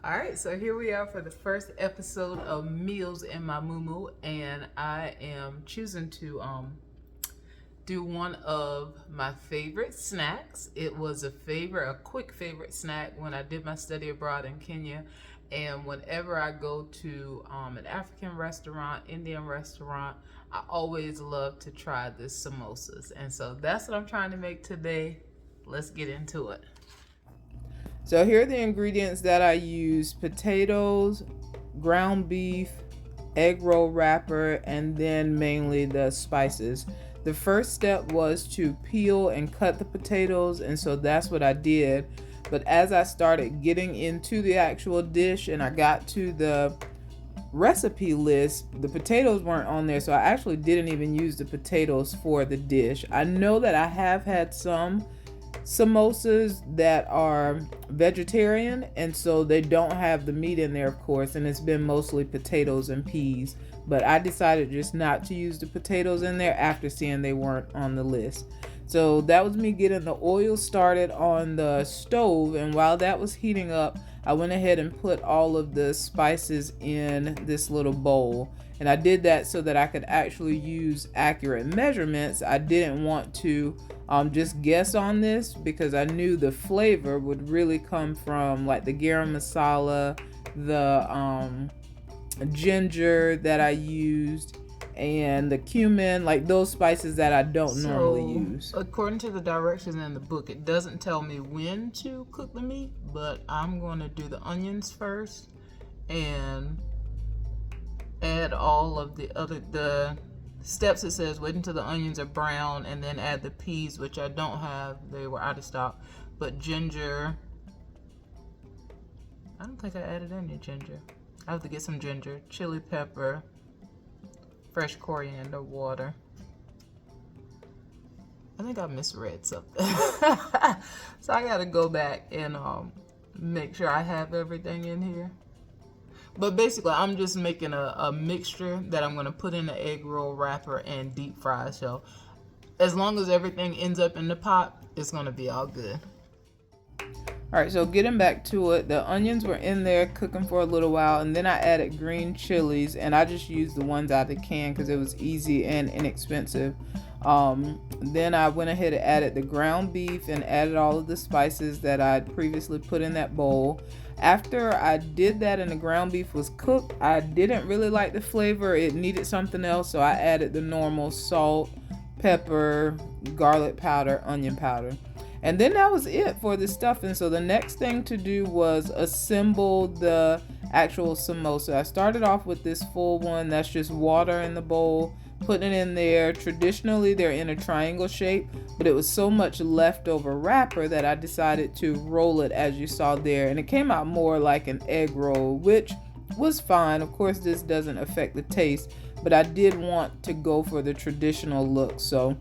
All right, so here we are for the first episode of Meals in My MuMu, and I am choosing to do one of my favorite snacks. It was a quick favorite snack when I did my study abroad in Kenya, and whenever I go to an African restaurant, Indian restaurant, I always love to try this samosas, and so that's what I'm trying to make today. Let's get into it. So here are the ingredients that I used: potatoes, ground beef, egg roll wrapper, and then mainly the spices. The first step was to peel and cut the potatoes, and so that's what I did. But as I started getting into the actual dish and I got to the recipe list, the potatoes weren't on there, so I actually didn't even use the potatoes for the dish. I know that I have had some samosas that are vegetarian, and so they don't have the meat in there, of course, and it's been mostly potatoes and peas, but I decided just not to use the potatoes in there after seeing they weren't on the list. So that was me getting the oil started on the stove, and while that was heating up, I went ahead and put all of the spices in this little bowl. And I did that so that I could actually use accurate measurements. I didn't want to just guess on this because I knew the flavor would really come from like the garam masala, the ginger that I used, and the cumin, like those spices that I don't normally use. According to the directions in the book, it doesn't tell me when to cook the meat, but I'm going to do the onions first and add all of the steps. It says wait until the onions are brown and then add the peas, which I don't have, they were out of stock. But ginger, I don't think I added any ginger. I have to get some ginger, chili pepper, fresh coriander, water. I think I misread something. So I gotta go back and make sure I have everything in here. But basically, I'm just making a mixture that I'm going to put in the egg roll wrapper and deep fry. So as long as everything ends up in the pot, it's going to be all good. All right, so getting back to it, the onions were in there cooking for a little while, and then I added green chilies, and I just used the ones out of the can because it was easy and inexpensive. Then I went ahead and added the ground beef and added all of the spices that I'd previously put in that bowl. After I did that and the ground beef was cooked, I didn't really like the flavor. It needed something else, so I added the normal salt, pepper, garlic powder, onion powder. And then that was it for the stuffing. So the next thing to do was assemble the actual samosa. I started off with this full one that's just water in the bowl, putting it in there. Traditionally, they're in a triangle shape, but it was so much leftover wrapper that I decided to roll it as you saw there. And it came out more like an egg roll, which was fine. Of course, this doesn't affect the taste, but I did want to go for the traditional look. So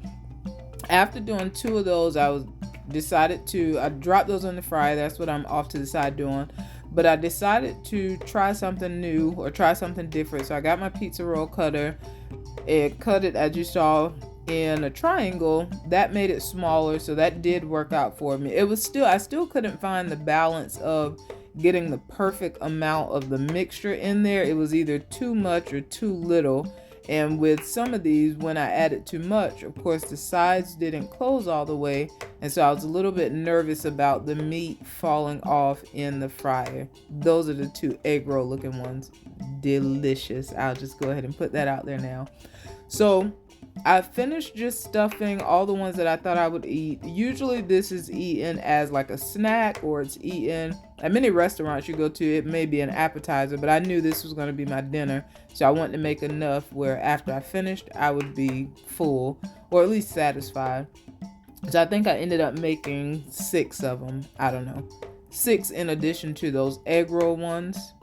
after doing two of those, I dropped those in the fryer. That's what I'm off to the side doing. But I decided to try something new or try something different. So I got my pizza roll cutter and cut it as you saw in a triangle. That made it smaller, so that did work out for me. I still couldn't find the balance of getting the perfect amount of the mixture in there. It was either too much or too little. And with some of these, when I added too much, of course, the sides didn't close all the way. And so I was a little bit nervous about the meat falling off in the fryer. Those are the two egg roll looking ones. Delicious. I'll just go ahead and put that out there now. So I finished just stuffing all the ones that I thought I would eat. Usually this is eaten as like a snack, or it's eaten at many restaurants you go to. It may be an appetizer, but I knew this was going to be my dinner. So I wanted to make enough where after I finished, I would be full, or at least satisfied. So I think I ended up making 6 of them. I don't know. 6 in addition to those egg roll ones.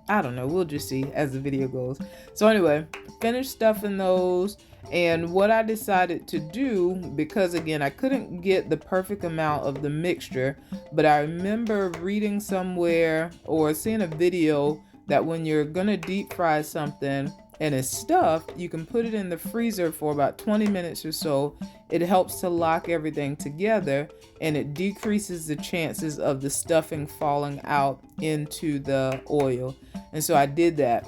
I don't know. We'll just see as the video goes. So anyway, finished stuffing those. And what I decided to do, because again, I couldn't get the perfect amount of the mixture, but I remember reading somewhere or seeing a video that when you're gonna deep fry something, and it's stuffed, you can put it in the freezer for about 20 minutes or so. It helps to lock everything together, and it decreases the chances of the stuffing falling out into the oil. And so I did that.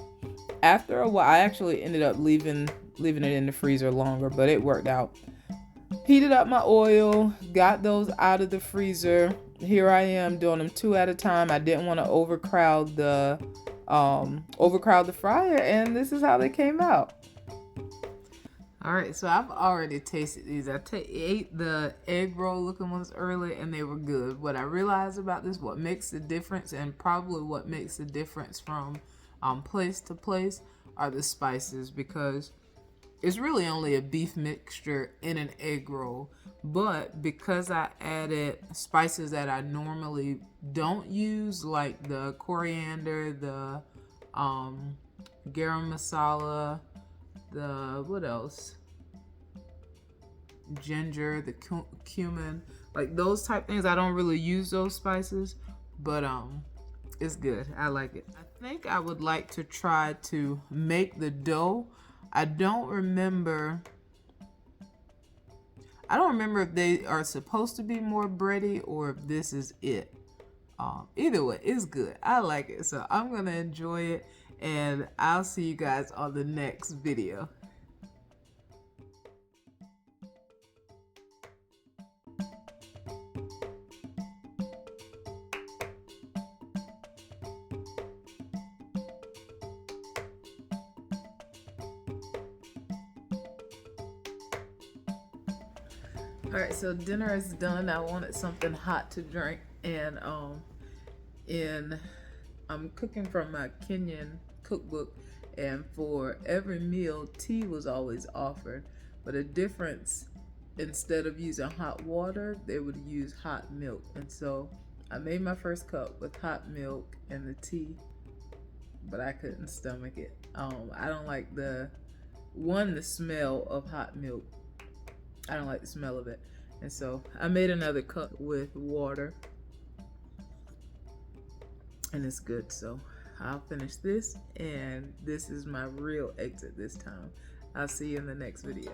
After a while, I actually ended up leaving it in the freezer longer, but it worked out. Heated up my oil, got those out of the freezer. Here I am doing them 2 at a time. I didn't want to overcrowd the fryer, and this is how they came out. All right, so I've already tasted these. I ate the egg roll looking ones earlier, and they were good. What I realized about this, what makes the difference, and probably what makes the difference from place to place, are the spices, because it's really only a beef mixture in an egg roll. But because I added spices that I normally don't use, like the coriander, the garam masala, the, what else? Ginger, the cumin, like those type things. I don't really use those spices, but it's good. I like it. I think I would like to try to make the dough. I don't remember if they are supposed to be more bready or if this is it. Either way, it's good. I like it. So I'm going to enjoy it, and I'll see you guys on the next video. All right, so dinner is done. I wanted something hot to drink, and I'm cooking from my Kenyan cookbook, and for every meal, tea was always offered, but a difference, instead of using hot water, they would use hot milk. And so I made my first cup with hot milk and the tea, but I couldn't stomach it. I don't like the smell of hot milk. I don't like the smell of it. And so I made another cup with water, and it's good. So I'll finish this, and this is my real exit this time. I'll see you in the next video.